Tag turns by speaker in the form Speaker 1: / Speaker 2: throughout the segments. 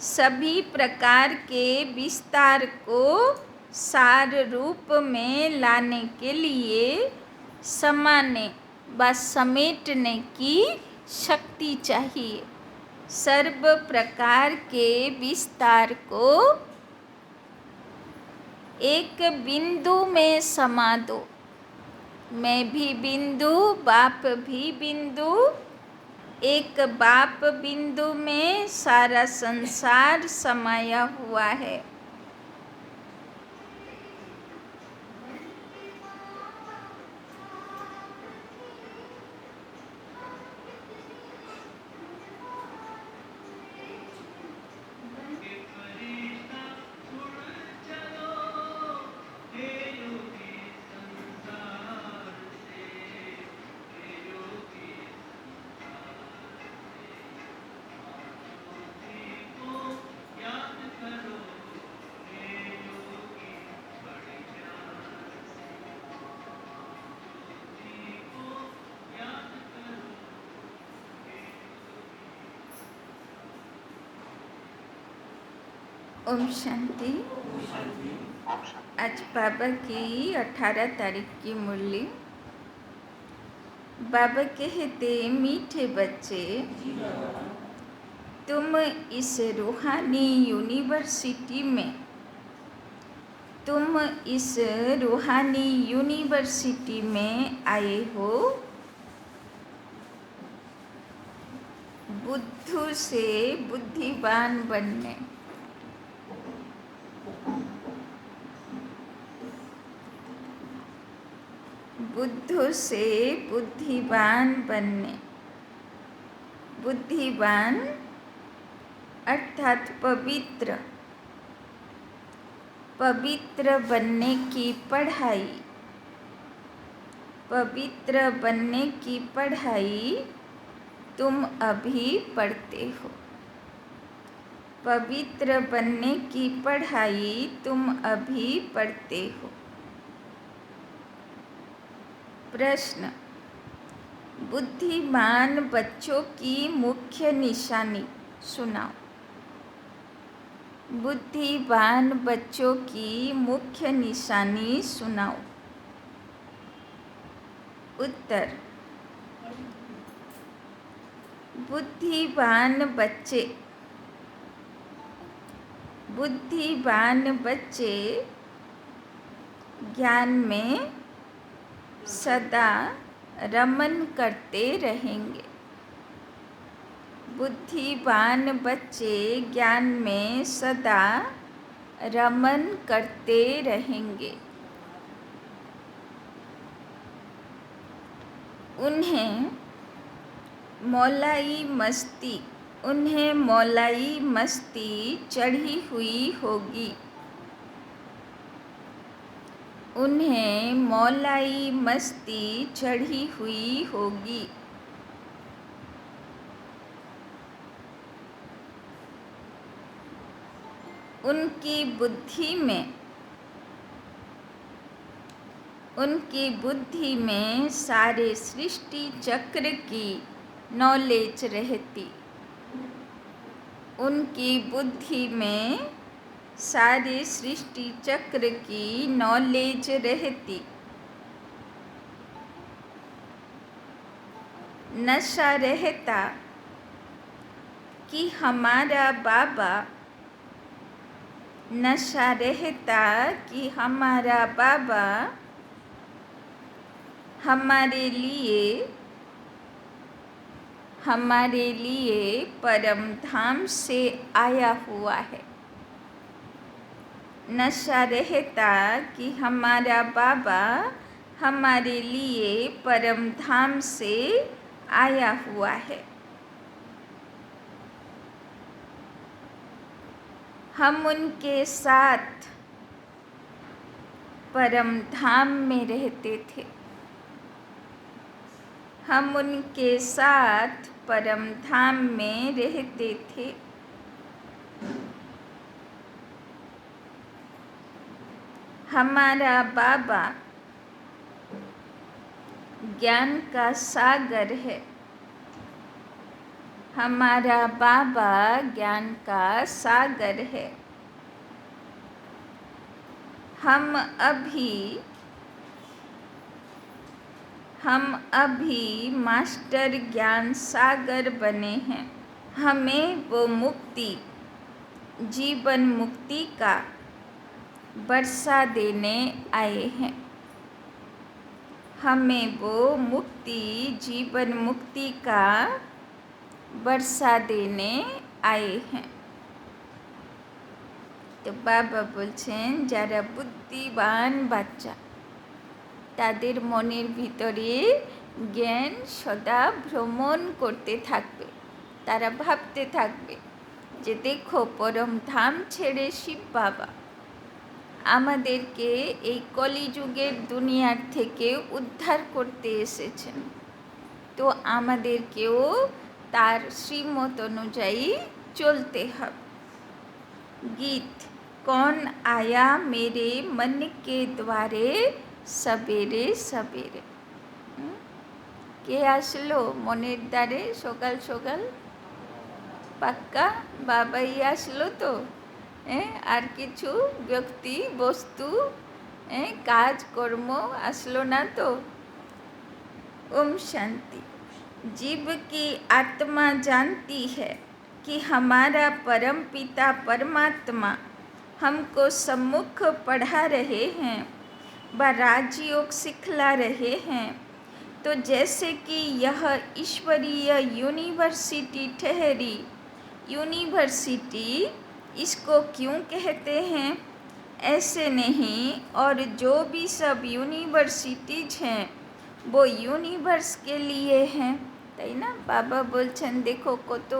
Speaker 1: सभी प्रकार के विस्तार को सार रूप में लाने के लिए समाने व समेटने की शक्ति चाहिए। सर्व प्रकार के विस्तार को एक बिंदु में समा दो। मैं भी बिंदु, बाप भी बिंदु, एक बाप बिंदु में सारा संसार समाया हुआ है। ओम शांति। आज बाबा की 18 तारीख की मुरली। बाबा कहते, मीठे बच्चे, तुम इस रूहानी यूनिवर्सिटी में आए हो बुद्धू से बुद्धिमान बनने। बुद्धू से बुद्धिमान बनने। बुद्धिमान अर्थात पवित्र। पवित्र बनने की पढ़ाई। पवित्र बनने की पढ़ाई तुम अभी पढ़ते हो। पवित्र बनने की पढ़ाई तुम अभी पढ़ते हो। प्रश्न, बुद्धिमान बच्चों की मुख्य निशानी सुनाओ। बुद्धिमान बच्चों की मुख्य निशानी सुनाओ। उत्तर, बुद्धिमान बच्चे ज्ञान में सदा रमन करते रहेंगे। बुद्धिमान बच्चे ज्ञान में सदा रमन करते रहेंगे। उन्हें मौलाई मस्ती चढ़ी हुई होगी। उन्हें मौलाई मस्ती चढ़ी हुई होगी। उनकी बुद्धि में सारे सृष्टि चक्र की नॉलेज रहती। उनकी बुद्धि में सारे सृष्टि चक्र की नॉलेज रहती। नशा रहता कि हमारा बाबा हमारे लिए परम धाम से आया हुआ है। नशा रहता कि हमारा बाबा हमारे लिए परम धाम से आया हुआ है। हम उनके साथ परम धाम में रहते थे। हम उनके साथ परम धाम में रहते थे। हमारा बाबा ज्ञान का सागर है। हमारा बाबा ज्ञान का सागर है। हम अभी मास्टर ज्ञान सागर बने हैं। हमें वो मुक्ति, जीवन मुक्ति का वर्षा देने आए हैं। हमें वो मुक्ति, जीवन मुक्ति का वर्षा देने आए हैं। तो बाबा বলছেন যারা বুদ্ধিমান বাচ্চা তাদের মনের ভিতরে জ্ঞান সদা ভ্রমণ করতে থাকবে। তারা ভাবতে থাকবে যে দেখো পরম ধাম ছেড়ে শিব বাবা আমাদেরকে এই কলিযুগের দুনিয়ার থেকে উদ্ধার করতে এসেছেন। তো আমাদেরকেও তার শ্রীমত অনুযায়ী চলতে হবে। গীত कौन आया मेरे मन के द्वारे सबेरे सबेरे। কে আসলো মনের দ্বারে সকাল সকাল? পাক্কা বাবাই আসলো তো? আর কিছু ব্যক্তি বস্তু কাজ কর্ম আসলো না তো? ओम शांति। जीव की आत्मा जानती है कि हमारा परम पिता परमात्मा हमको सम्मुख पढ़ा रहे हैं व राजयोग सिखला रहे हैं। तो जैसे कि यह ईश्वरीय यूनिवर्सिटी ठहरी, यूनिवर्सिटी इसको क्यों कहते हैं? ऐसे नहीं, और जो भी सब यूनिवर्सिटीज हैं वो यूनिवर्स के लिए हैं। তাই না? বাবা বলছেন দেখো কত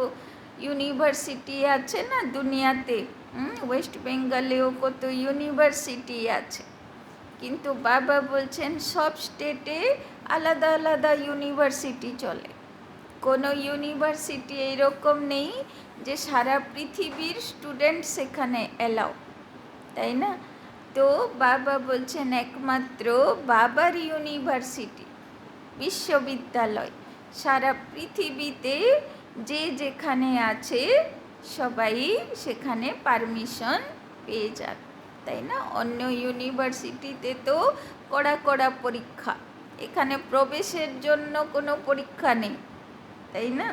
Speaker 1: ইউনিভার্সিটি আছে না দুনিয়াতে। ওয়েস্ট বেঙ্গলেও কত ইউনিভার্সিটি আছে, কিন্তু বাবা বলছেন সব স্টেটে আলাদা আলাদা ইউনিভার্সিটি চলে। কোনো ইউনিভার্সিটি এইরকম নেই যে সারা পৃথিবীর স্টুডেন্ট সেখানে এলাও, তাই না? তো বাবা বলছেন একমাত্র বাবার ইউনিভার্সিটি, বিশ্ববিদ্যালয় সারা পৃথিবীতে যে যেখানে আছে সবাই সেখানে পারমিশন পেয়ে যাবে, তাই না? অন্য ইউনিভার্সিটিতে তো কড়া কড়া পরীক্ষা, এখানে প্রবেশের জন্য কোনো পরীক্ষা নেই, তাই না?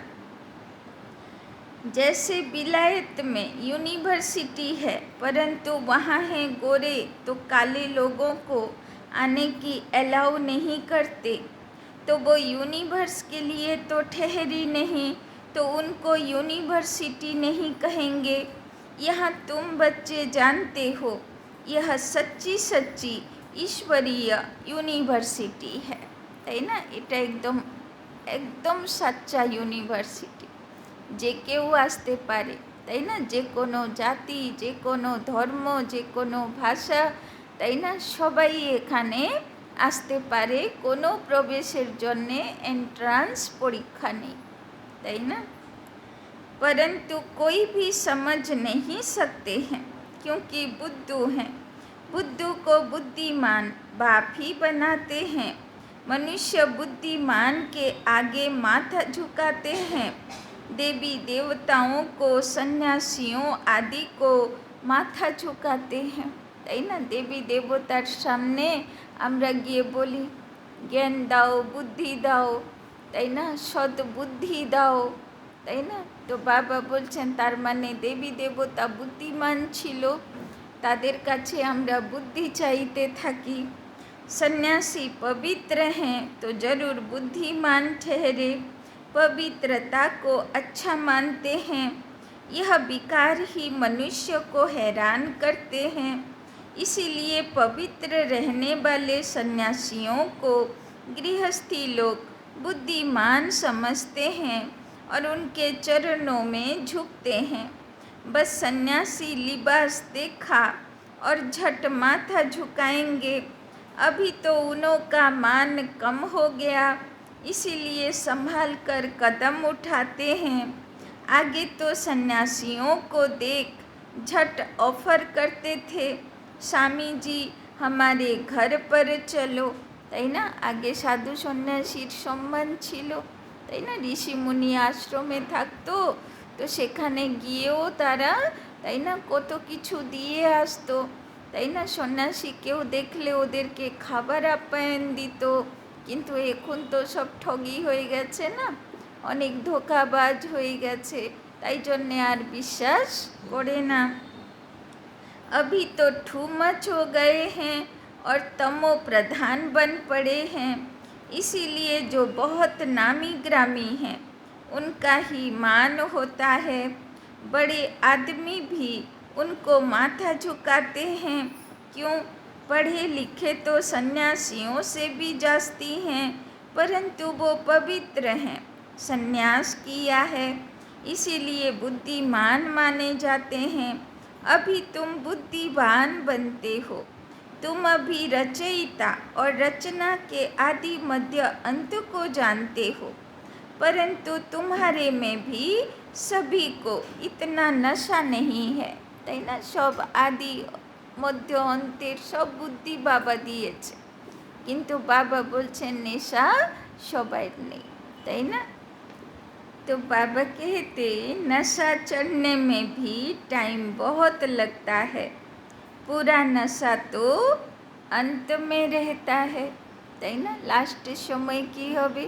Speaker 1: जैसे विलायत में यूनिवर्सिटी है परंतु वहाँ हैं गोरे तो काले लोगों को आने की अलाउ नहीं करते, तो वो यूनिवर्स के लिए तो ठहरी नहीं, तो उनको यूनिवर्सिटी नहीं कहेंगे। यहाँ तुम बच्चे जानते हो यह सच्ची सच्ची ईश्वरीय यूनिवर्सिटी है, তাই না? এটা একদম একদম সাচ্চা ইউনিভার্সিটি, যে কেউ আসতে পারে, তাই না? যে কোনো জাতি, যে কোনো ধর্ম, যে কোনো ভাষা, তাই না? সবাই এখানে আসতে পারে, কোনো প্রবেশের জন্যে এন্ট্রান্স পরীক্ষা নেই, তাই না? परंतु कोई भी समझ नहीं सकते हैं क्योंकि बुद्धू हैं। बुद्धू को बुद्धिमान बाप ही बनाते हैं। मनुष्य बुद्धिमान के आगे माथा झुकाते हैं। देवी देवताओं को, सन्यासियों आदि को माथा झुकाते हैं, তাই না? দেবী দেবতার সামনে আমরা গিয়ে বলি জ্ঞান দাও, বুদ্ধি দাও, তাই না? সৎ বুদ্ধি দাও, তাই না? তো বাবা বলছেন তার মানে দেবী দেবতা বুদ্ধিমান ছিল, তাদের কাছে আমরা বুদ্ধি চাইতে থাকি। सन्यासी पवित्र हैं तो जरूर बुद्धिमान ठहरे, पवित्रता को अच्छा मानते हैं। यह विकार ही मनुष्य को हैरान करते हैं, इसीलिए पवित्र रहने वाले सन्यासियों को गृहस्थी लोग बुद्धिमान समझते हैं और उनके चरणों में झुकते हैं। बस सन्यासी लिबास देखा और झट माथा झुकाएंगे। अभी तो उनों का मान कम हो गया, इसीलिए संभाल कर कदम उठाते हैं। आगे तो सन्यासियों को देख झट ऑफर करते थे, स्वामी जी हमारे घर पर चलो, তাই না? আগে সাধু সন্ন্যাসীর সম্মান ছিল, তাই না? ঋষিমুনি আশ্রমে থাকতো, তো সেখানে গিয়েও তারা, তাই না, কত কিছু দিয়ে আসতো, তাই না? সন্ন্যাসী কেউ দেখলে ওদেরকে খাবার আপ্যায়ন দিত। কিন্তু এখন তো সব ঠগি হয়ে গেছে না, অনেক ধোঁকাবাজ হয়ে গেছে, তাই জন্যে আর বিশ্বাস করে না। अभी तो टू मच हो गए हैं और तमो प्रधान बन पड़े हैं, इसीलिए जो बहुत नामी ग्रामी हैं उनका ही मान होता है। बड़े आदमी भी उनको माथा झुकाते हैं। क्यों? पढ़े लिखे तो सन्यासियों से भी जास्ती हैं, परंतु वो पवित्र हैं, सन्यास किया है, इसीलिए बुद्धिमान माने जाते हैं। अभी तुम बुद्धिवान बनते हो, तुम अभी रचयिता और रचना के आदि मध्य अंत को जानते हो, परंतु तुम्हारे में भी सभी को इतना नशा नहीं है, তাই না? সব আদি মধ্য অন্তের সব বুদ্ধি বাবা দিয়েছে, কিন্তু বাবা বলছেন নেশা সবাই নেই, তাই না? तो बाबा कहते नशा चढ़ने में भी टाइम बहुत लगता है, पूरा नशा तो अंत में रहता है, তাই না? লাস্ট সময় কি হবে?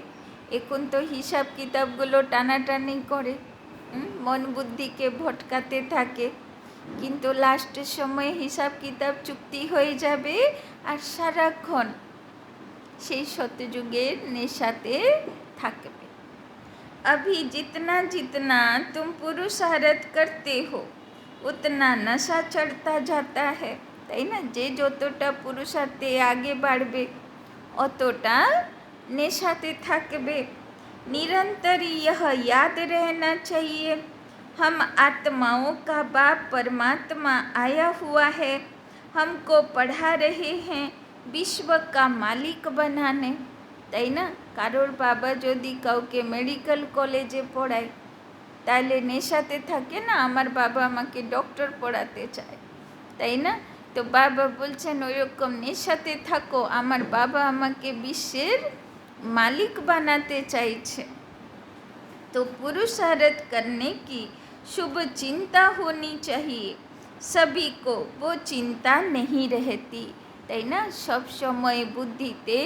Speaker 1: এখন তো হিসাব কিতাবগুলো টানাটানি করে, মন বুদ্ধিকে ভটকাতে থাকে, কিন্তু লাস্ট সময় হিসাব কিতাব চুক্তি হয়ে যাবে আর সারাক্ষণ সেই সত্যযুগের নেশাতে থাকবে। अभी जितना जितना तुम पुरुषार्थ करते हो उतना नशा चढ़ता जाता है, তাই না? যে যতটা পুরুষার্থে আগে বাড়বে অতটা নেশাতে থাকবে। निरंतर यह याद रहना चाहिए, हम आत्माओं का बाप परमात्मा आया हुआ है, हमको पढ़ा रहे हैं विश्व का मालिक बनाने, তাই না? কারোর বাবা যদি কাউকে মেডিকেল কলেজে পড়ায় তাহলে নেশাতে থাকে না, আমার বাবা আমাকে ডক্টর পড়াতে চায়, তাই না? তো বাবা বলছেন ওই রকম নেশাতে থাকো, আমার বাবা আমাকে বিশ্বের मालिक बनाते চাইছে। तो पुरुषार्थ करने की शुभ चिंता होनी चाहिए, सभी को वो चिंता नहीं रहती, তাই না? সব সময় বুদ্ধিতে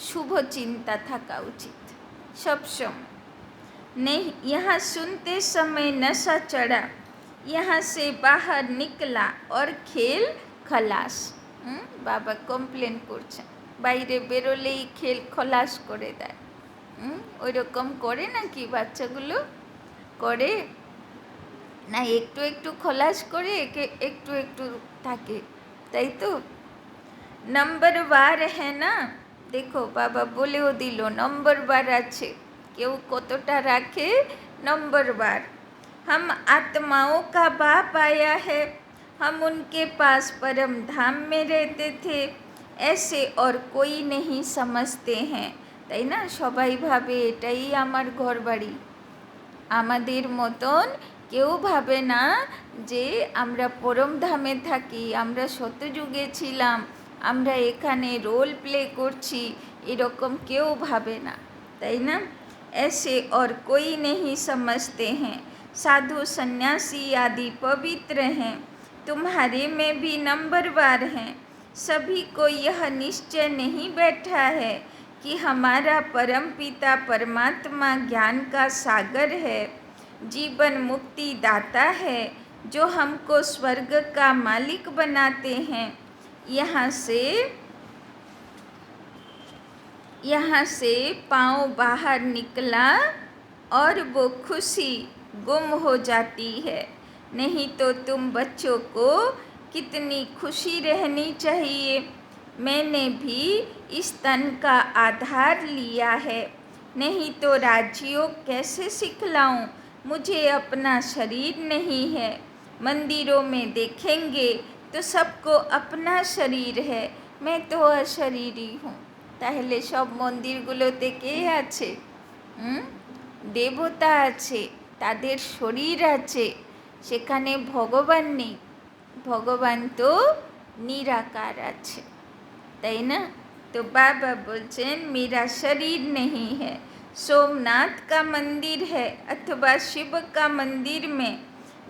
Speaker 1: শুভ চিন্তা থাকা উচিত, সব সময়। नहीं, यहाँ सुनते समय नशा चढ़ा, यहाँ से बाहर निकला और खेल खलास। বাবা কমপ্লেন করছেন, বাইরে বেরোলেই খেল খলাস করে দেয়। ওই রকম করে নাকি বাচ্চাগুলো? করে না, একটু একটু খলাস করে একটু একটু থাকে, তাই তো? নম্বরবার হ্যাঁ না, দেখো বাবা বলেও দিল নম্বরবার আছে, কেউ কতটা রাখে নম্বরবার। हम आत्माओं का बाप आया है, हम उनके पास परम धाम में रहते थे, ऐसे और कोई नहीं समझते हैं, তাই না? সবাই ভাবে এটাই আমার ঘর বাড়ি, আমাদের মতন কেউ ভাবে না যে আমরা পরম ধামে থাকি, আমরা সত্যযুগে ছিলাম, আমরা এখানে রোল প্লে করছি, এরকম কেউ ভাবে না, তাই না? ऐसे और कोई नहीं समझते हैं, साधु सन्यासी आदि पवित्र हैं, तुम्हारे में भी नंबरवार हैं, सभी को यह निश्चय नहीं बैठा है कि हमारा परम पिता परमात्मा ज्ञान का सागर है, जीवन मुक्ति दाता है, जो हमको स्वर्ग का मालिक बनाते हैं। यहाँ से पाँव बाहर निकला और वो खुशी गुम हो जाती है। नहीं तो तुम बच्चों को कितनी खुशी रहनी चाहिए, मैंने भी इस तन का आधार लिया है, नहीं तो राजयोग कैसे सिखलाऊं, मुझे अपना शरीर नहीं है। मंदिरों में देखेंगे तो सबको अपना शरीर है, मैं तो अशरीरी हूँ। তাহলে সব মন্দিরগুলোতে কে আছে? দেবতা আছে, তাদের শরীর আছে, সেখানে ভগবান নেই, ভগবান তো নিরাকার আছে, তাই না? তো বাবা বলছেন मेरा शरीर नहीं है, सोमनाथ का मंदिर है अथवा शिव का मंदिर में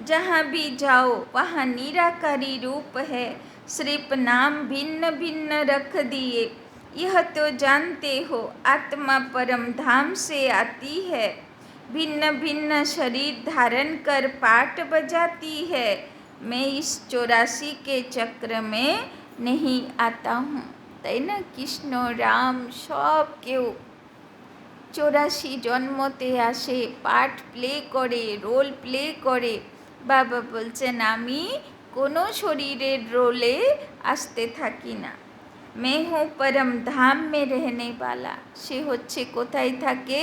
Speaker 1: जहाँ भी जाओ वहाँ निराकारी रूप है, सिर्फ नाम भिन्न भिन्न रख दिए। यह तो जानते हो आत्मा परम धाम से आती है, भिन्न भिन्न शरीर धारण कर पाठ बजाती है। मैं इस 84 के चक्र में नहीं आता हूँ। তাই না? কৃষ্ণ রাম সব কেউ 84 জন্মতে আসে, পার্ট প্লে করে, রোল প্লে করে। বাবা বলছেন আমি কোনো শরীরের রোলে আসতে থাকি না। मैं हूँ परम धाम में रहने वाला। সে হচ্ছে কোথায় থাকে?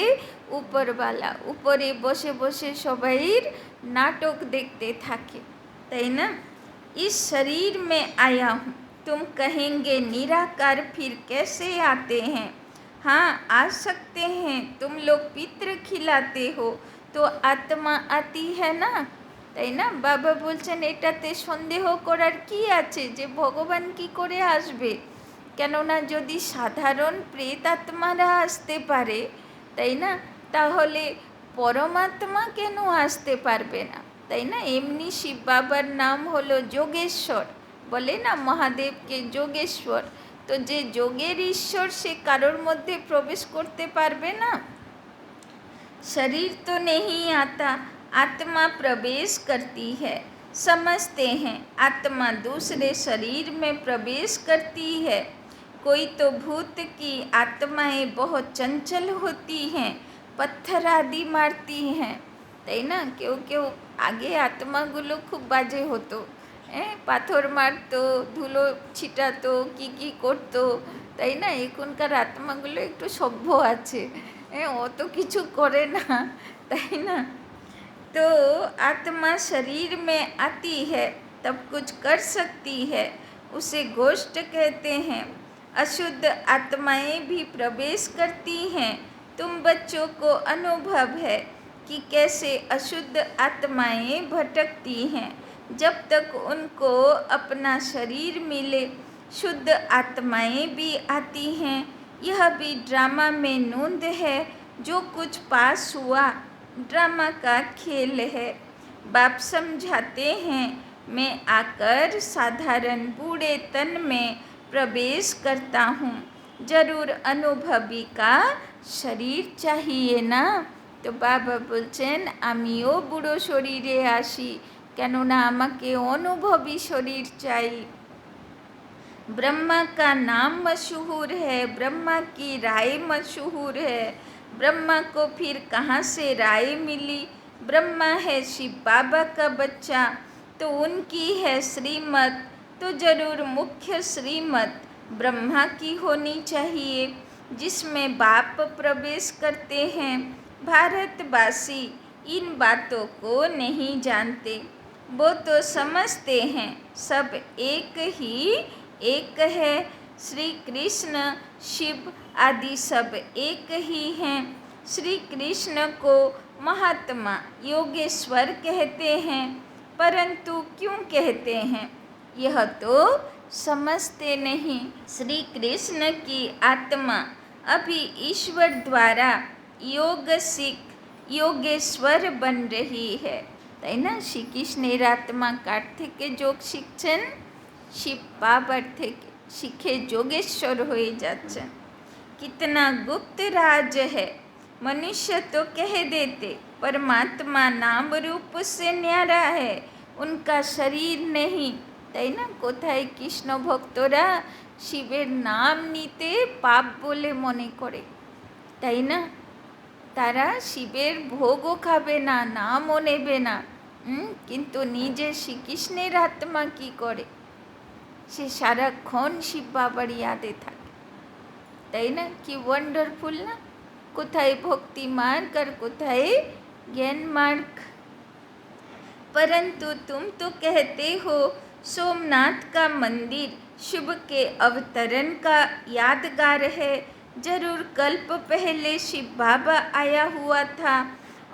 Speaker 1: উপরওয়ালা। উপরে বসে বসে সবাইর নাটক দেখতে থাকে, তাই না? इस शरीर में आया हूँ। तुम कहेंगे निराकार फिर कैसे आते हैं? हाँ, आ सकते हैं। तुम लोग पितृ खिलाते हो तो आत्मा आती है ना, তাই না? বাবা বলছেন এটাতে সন্দেহ করার কি আছে যে ভগবান কি করে আসবে? কেননা যদি সাধারণ প্রেতাত্মারা আসতে পারে, তাই না, তাহলে পরমাত্মা কেন আসতে পারবে না? তাই না? এমনি শিব বাবার নাম হলো যোগেশ্বর, বলে না মহাদেবকে যোগেশ্বর। তো যে যোগের ঈশ্বর সে কারোর মধ্যে প্রবেশ করতে পারবে না? शरीर तो नहीं आता, आत्मा प्रवेश करती है। समझते हैं आत्मा दूसरे शरीर में प्रवेश करती है। कोई तो भूत की आत्माएं बहुत चंचल होती हैं, पत्थर आदि मारती हैं, তাই না? কেউ কেউ আগে আত্মাগুলো খুব বাজে হতো, পাথর মারতো, ধুলো ছিটাতো, কি করতো, তাই না? এখনকার আত্মাগুলো একটু সভ্য আছে, অত কিছু করে না, তাই না? तो आत्मा शरीर में आती है तब कुछ कर सकती है, उसे गोष्ठ कहते हैं। अशुद्ध आत्माएं भी प्रवेश करती हैं। तुम बच्चों को अनुभव है कि कैसे अशुद्ध आत्माएं भटकती हैं। जब तक उनको अपना शरीर मिले शुद्ध आत्माएं भी आती हैं। यह भी ड्रामा में नोंद है, जो कुछ पास हुआ ड्रामा का खेल है। बाप समझाते हैं मैं आकर साधारण बूढ़े तन में प्रवेश करता हूँ, जरूर अनुभवी का शरीर चाहिए ना। তো বাবা বলছেন আমিও বুড়ো শরীরে আসি, কেননা আমাকে অনুভবী শরীর চাই। ब्रह्मा का नाम मशहूर है, ब्रह्मा की राय मशहूर है। ब्रह्मा को फिर कहाँ से राय मिली? ब्रह्मा है शिव बाबा का बच्चा, तो उनकी है श्रीमत, तो जरूर मुख्य श्रीमत ब्रह्मा की होनी चाहिए, जिसमें बाप प्रवेश करते हैं। भारतवासी इन बातों को नहीं जानते, वो तो समझते हैं सब एक है। श्री कृष्ण शिव आदि सब एक ही हैं। श्री कृष्ण को महात्मा योगेश्वर कहते हैं, परंतु क्यों कहते हैं यह तो समझते नहीं। श्री कृष्ण की आत्मा अभी ईश्वर द्वारा योग सीख योगेश्वर बन रही है, তাই না? শ্রীকৃষ্ণের আত্মা কার থেকে যোগ শিখছেন? শিব বাবার থেকে শিখে যোগেশ্বর হয়ে যাচ্ছেন। कितना गुप्त राज है, मनुष्य तो कह देते परमात्मा नाम रूप से न्यारा है, उनका शरीर नहीं, তাই না? কোথায় কৃষ্ণ ভক্তরা শিবের নাম নিতে পাপ বলে মনে করে, তাই না? তারা শিবের ভোগও খাবে না, নামও নেবে না, কিন্তু নিজে শ্রীকৃষ্ণের আত্মা কী করে? সে সারাক্ষণ শিব বাবার ইয়াদে থাকে, তাই না? কি ওয়ান্ডারফুল না? কোথায় ভক্তি मार्ग और কোথায় ज्ञान मार्ग। परंतु तुम तो कहते हो सोमनाथ का मंदिर शिव के अवतरण का यादगार है। जरूर कल्प पहले शिव बाबा आया हुआ था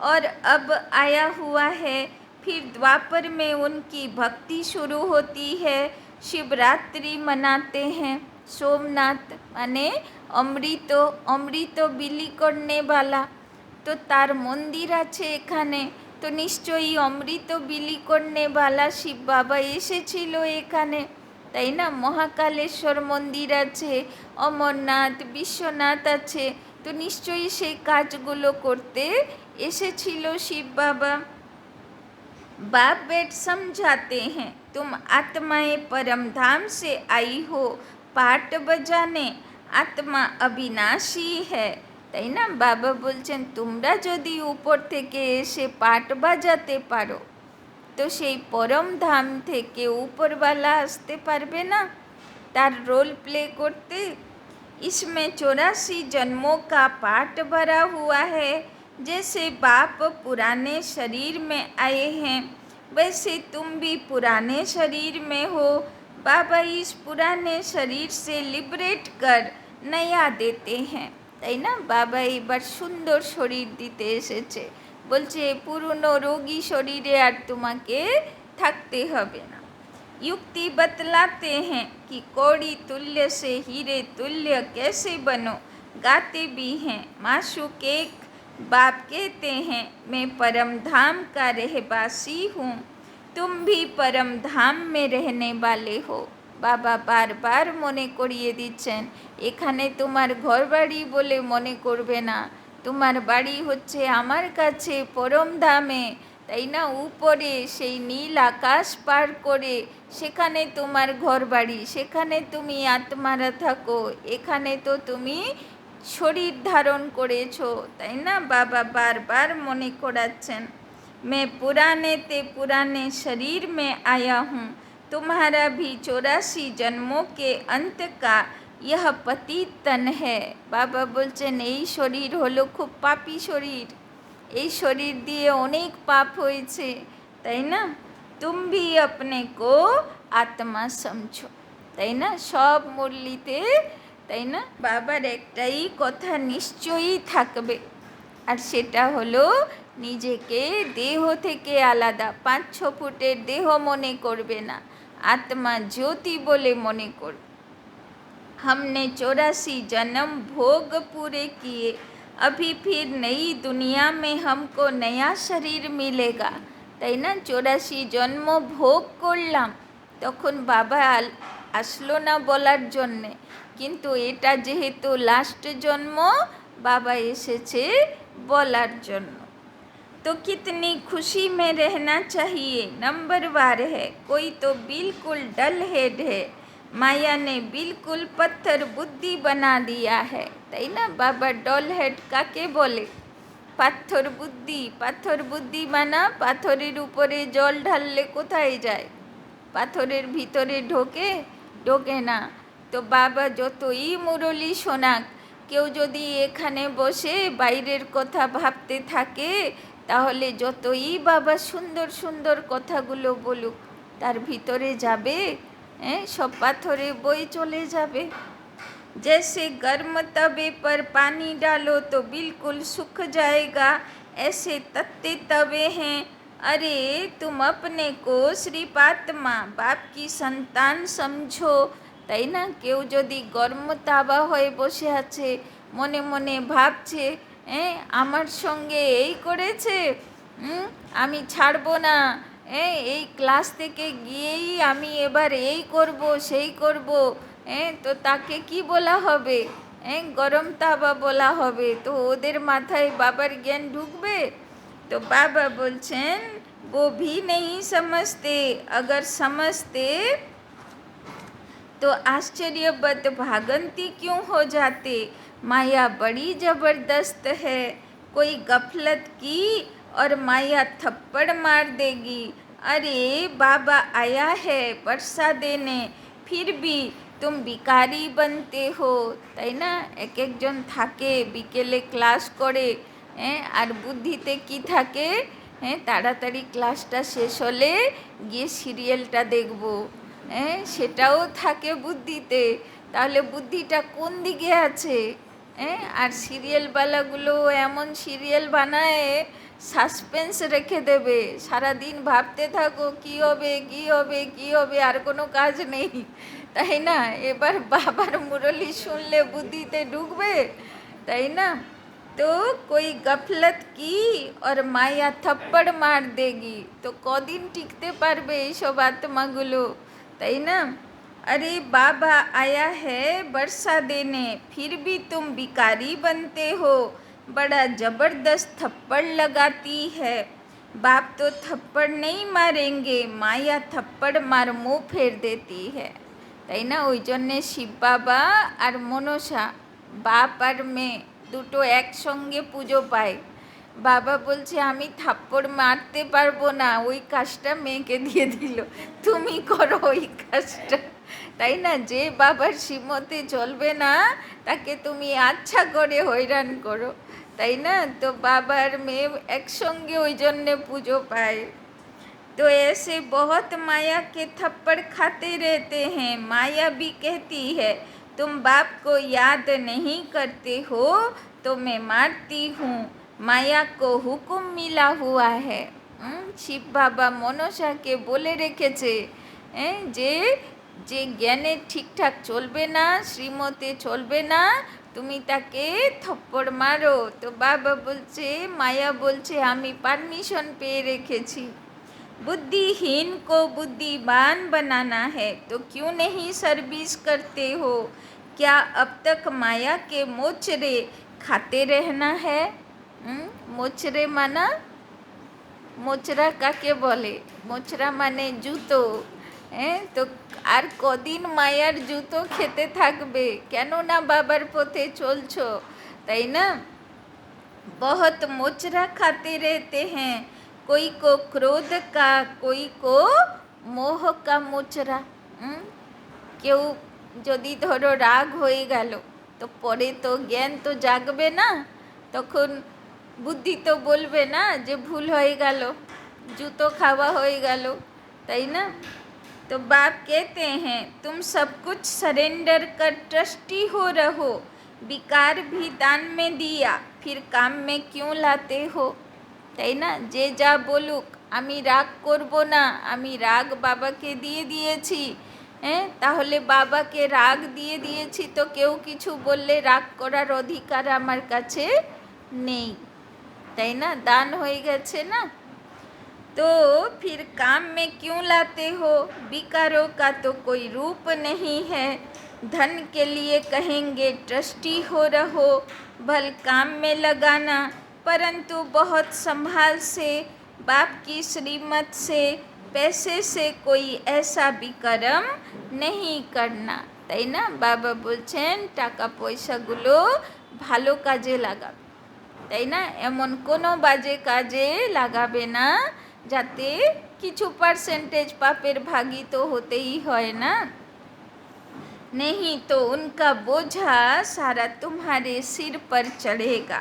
Speaker 1: और अब आया हुआ है। फिर द्वापर में उनकी भक्ति शुरू होती है, शिवरात्रि मनाते हैं। सोमनाथ माने अमृत अमृत बिली करने वाला, तो तार मंदिर आछे एखाने, तो निश्चयई अमृत बिली करने वाला शिव बाबा एसेछिलो एखाने, ताई ना। महाकालेश्वर मंदिर आछे, अमरनाथ विश्वनाथ आछे, तो निश्चयई सेई काजगुलो करते एसेछिलो शिव बाबा। बाप बेट समझाते हैं, तुम आत्माएं परम धाम से आई हो पाट बजाने, आत्मा अविनाशी है, তাই না। বাবা বলছেন তোমরা যদি উপর থেকে এসে পাট বাজাতে পারো, তো সেই পরম ধাম থেকে উপরওয়ালা আসতে পারবে না তার रोल प्ले करते। इसमें 84 जन्मों का पाठ भरा हुआ है। जैसे बाप पुराने शरीर में आए हैं, वैसे तुम भी पुराने शरीर में हो। बाबा इस पुराने शरीर से लिबरेट कर नया देते हैं, তাই না। বাবা এবার সুন্দর শরীর দিতে এসেছে, বলছে পুরনো রোগী শরীরে আর তোমাকে থাকতে হবে না। युक्ति बतलाते हैं कि कौड़ी तुल्य से हीरे तुल्य कैसे बनो। गाते भी हैं माशूक एक बाप कहते हैं मैं परम धाम का रहवासी हूँ, तुम भी परम धाम में रहने वाले हो। बाबा बार बार मने करिए दिच्छेन एखाने तुम्हार घर बाड़ी बोले मने करबे ना, तुम्हार बाड़ी होच्छे आमार काछे परम धामे, তাই না। উপরে সেই নীল আকাশ পার করে সেখানে তোমার ঘর বাড়ি, সেখানে তুমি আত্মারা থাকো, এখানে তো তুমি শরীর ধারণ করেছো, তাই না। বাবা বারবার মনে করাচ্ছেন मैं पुराने ते पुराने शरीर में आया हूँ, तुम्हारा भी 84 जन्मों के अंत का यह पतित तन है। বাবা বলছেন এই শরীর হলো খুব পাপী শরীর, এই শরীর দিয়ে অনেক পাপ হয়েছে, তাই না। तुम भी अपने को आत्मा समझो, তাই না। সব মুরলিতে, তাই না, বাবার একটাই কথা নিশ্চয়ই থাকবে, আর সেটা হলো নিজেকে দেহ থেকে আলাদা 5-6 ফুটের দেহ মনে করবে না, আত্মা জ্যোতি বলে মনে করবে। हमने 84 जन्म भोग पूरे किए, अभी फिर नई दुनिया में हमको नया शरीर मिलेगा, তাই না। 84 জন্ম ভোগ করলাম, তখন বাবা আসলো না বলার জন্যে, কিন্তু এটা যেহেতু লাস্ট জন্ম বাবা এসেছে বলার জন্য। तो कितनी खुशी में रहना चाहिए, नंबरवार है। कोई तो बिल्कुल डल हेड है, माया ने बिल्कुल पत्थर बुद्धि बना दिया है, তাই না। বাবা ডল হেড কাকে বলে, পাথর বুদ্ধি। পাথর বুদ্ধি মানা পাথরের উপরে জল ঢাললে কোথায় যায়, পাথরের ভিতরে ঢোকে না। তো বাবা যতই মুরলি শোনাক, কেউ যদি এখানে বসে বাইরের কথা ভাবতে থাকে, তাহলে যতই বাবা সুন্দর সুন্দর কথাগুলো বলুক, তার ভিতরে যাবে सब पाथरे बोई चले जाबे। जैसे गर्म तवे पर पानी डालो तो बिल्कुल सूख जाएगा, ऐसे तत्ते तवे हैं। अरे तुम अपने को श्रीप आत्मा बाप की संतान समझो, তাই না। কেউ যদি গরম তাওয়া হয়ে বসে আছে, মনে মনে ভাবছে আমার সঙ্গে এই করেছে, আমি ছাড়বো না, এই ক্লাস থেকে গিয়েই আমি এবার এই করব সেই করব, তো তাকে কি বলা হবে, গরম তাওয়া বলা হবে। তো ওদের মাথায় বাবার জ্ঞান ঢুকবে। তো বাবা বলছেন वो भी नहीं समझते, अगर समझते तो आश्चर्यवत भागंती क्यों हो जाते। माया बड़ी ज़बरदस्त है, कोई गफलत की और माया थप्पड़ मार देगी। अरे बाबा आया है वर्षा देने, फिर भी तुम भिखारी बनते हो, তাই না। এক একজন থাকে বিকেলে ক্লাস করে, আর বুদ্ধিতে কি থাকে, তাড়াতাড়ি ক্লাসটা শেষ হলে গিয়ে সিরিয়ালটা দেখব, সেটাও থাকে বুদ্ধিতে। তাহলে বুদ্ধিটা কোন দিকে আছে, আর সিরিয়ালওয়ালাগুলো এমন সিরিয়াল বানায় সাসপেন্স রেখে দেবে, সারাদিন ভাবতে থাকো কী হবে কী হবে কী হবে, আর কোনো কাজ নেই, তাই না? এবার বাবার মুরলি শুনলে বুদ্ধিতে ঢুকবে, তাই না? তো कोई गफलत की और माया थप्पड़ मार देगी, তো কদিন টিকতে পারবে এইসব আত্মাগুলো, তাই না? अरे बाबा आया है बरसा देने, फिर भी तुम भिखारी बनते हो, बड़ा जबरदस्त थप्पड़ लगाती है। बाप तो थप्पड़ नहीं मारेंगे, माया थप्पड़ मार मुँह फेर देती है, তাই না? ওই জন্যে শিব বাবা আর মনসা, বাপ আর মেয়ে দুটো একসঙ্গে পুজো পায়। বাবা বলছে আমি থাপ্পড় মারতে পারবো না, ওই কাজটা মেয়েকে দিয়ে দিল, তুমি করো ওই কাজটা, তাই না? যে বাবার শ্রীমতে চলবে না তাকে তুমি আচ্ছা করে হয়রান করো, তাই না? তো বাবার মেয়ে একসঙ্গে ওই জন্যে পুজো পায়। तो ऐसे बहुत माया के थप्पड़ खाते रहते हैं। माया भी कहती है तुम बाप को याद नहीं करते हो तो मैं मारती हूँ, माया को हुक्म मिला हुआ है। শিব বাবা মনসাকে বলে রেখেছে যে যে জ্ঞানে ঠিকঠাক চলবে না, শ্রীমতে চলবে না, তুমি তাকে থপ্পড় মারো। তো বাবা বলছে, মায়া বলছে আমি পারমিশন পেয়ে রেখেছি। बुद्धिहीन को बुद्धिमान बनाना है तो क्यों नहीं सर्विस करते हो? क्या अब तक माया के मोचरे खाते रहना है? मोचरे माना, মোচরা কাকে বলে? মোচরা মানে জুতো। তো আর কদিন মায়ার জুতো খেতে থাকবে? কেন না বাবার পথে চলছো, তাই না? बहुत मोचरा खाते रहते हैं, कोई को क्रोध का, कोई को মোহ কা মোচরা। কেউ যদি ধরো রাগ হয়ে গেল, তো পরে তো জ্ঞান তো জাগবে না, তখন বুদ্ধি তো বলবে না যে ভুল হয়ে গেল, জুতো খাওয়া হয়ে গেল, তাই না? तो बाप कहते हैं तुम सब कुछ सरेंडर कर ट्रस्टी हो रहो, विकार भी दान में दिया, फिर काम में क्यों लाते हो? তাই না? যে যা বলুক আমি রাগ করব না, আমি রাগ বাবাকে দিয়ে দিয়েছি, তাহলে বাবাকে রাগ দিয়ে দিয়েছি তো কেউ কিছু বললে রাগ করার অধিকার আমার কাছে নেই, তাই না? দান হয়ে গেছে না। तो फिर काम में क्यों लाते हो? विकारों का तो कोई रूप नहीं है, धन के लिए कहेंगे ट्रस्टी हो रहो, भल काम में लगाना, परंतु बहुत संभाल से, बाप की श्रीमत से, पैसे से कोई ऐसा विक्रम नहीं करना, তাই না? বাবা বলছেন টাকা পয়সাগুলো ভালো কাজে লাগাবে, তাই না? এমন কোনো বাজে কাজে লাগাবে না যাতে কিছু পার্সেন্টেজ পাপের ভাগী তো হতেই হয় না। नहीं तो उनका बोझा सारा तुम्हारे सिर पर चढ़ेगा।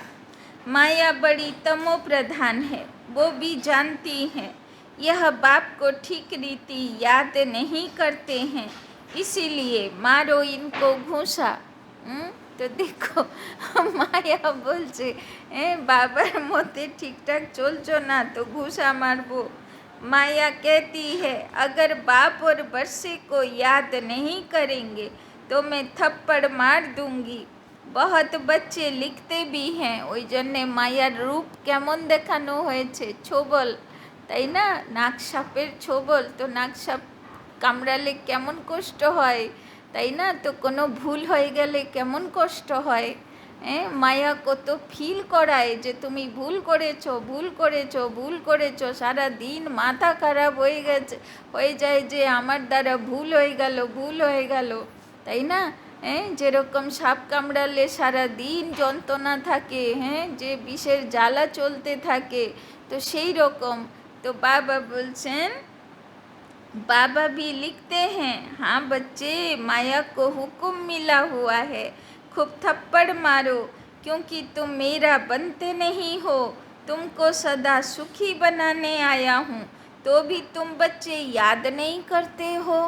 Speaker 1: माया बड़ी तमो प्रधान है, वो भी जानती है, यह बाप को ठीक रीति याद नहीं करते हैं, इसीलिए मारो इनको घूसा। তো দেখো মায়া বলছে বাবার মতে ঠিকঠাক চলছো না তো ঘুষা মারবো। माया कहती है अगर बाप और बरसे को याद नहीं करेंगे तो मैं थप्पड़ मार दूंगी। बहुत बच्चे लिखते भी हैं, ওই জন্যে মায়ার রূপ কেমন দেখানো হয়েছে, ছোবল, তাই না? নাগসাপের ছোবল, তো নাগসাপ কামড়ালে কেমন কষ্ট হয়, তাই না? তো কোনো ভুল হয়ে গেলে কেমন কষ্ট হয়। মায়া কত ফিল করায় যে তুমি ভুল করেছো ভুল করেছো ভুল করেছো, সারা দিন মাথা খারাপ হয়ে যায় যে আমার দ্বারা ভুল হয়ে গেল ভুল হয়ে গেল, তাই না? যেরকম সাপ কামড়ালে সারা দিন যন্ত্রণা থাকে, যে বিষের জ্বালা চলতে থাকে, তো সেই রকম। তো বাবা বলছেন, बाबा भी लिखते हैं हाँ बच्चे, माया को हुक्म मिला हुआ है खूब थप्पड़ मारो, क्योंकि तुम मेरा बनते नहीं हो, तुमको सदा सुखी बनाने आया हूँ, तो भी तुम बच्चे याद नहीं करते हो,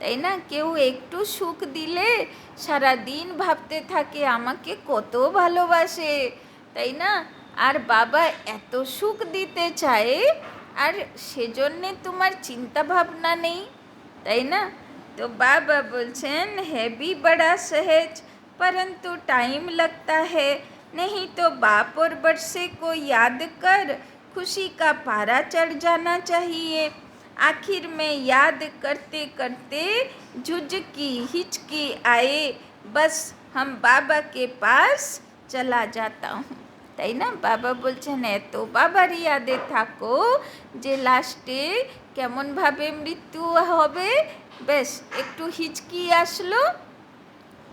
Speaker 1: তাই না? কেউ একটু সুখ দিলে সারা দিন ভাবতে থাকে আমাকে কত ভালোবাসে, তাই না? আর বাবা এত সুখ দিতে চায়, আর সেজন্যে তোমার চিন্তা ভাবনা নেই, তাই না? तो बाबा बोलছেন है भी बड़ा सहज परंतु टाइम लगता है, नहीं तो बाप और बरसे को याद कर खुशी का पारा चढ़ जाना चाहिए। आखिर में याद करते करते झुझकी हिचकी आए, बस हम बाबा के पास चला जाता हूँ, তাই না? বাবা বলছেন এত বাবার ইয়াদে থাকো যে লাস্টে কেমনভাবে মৃত্যু হবে, বেশ একটু হিচকি আসলো,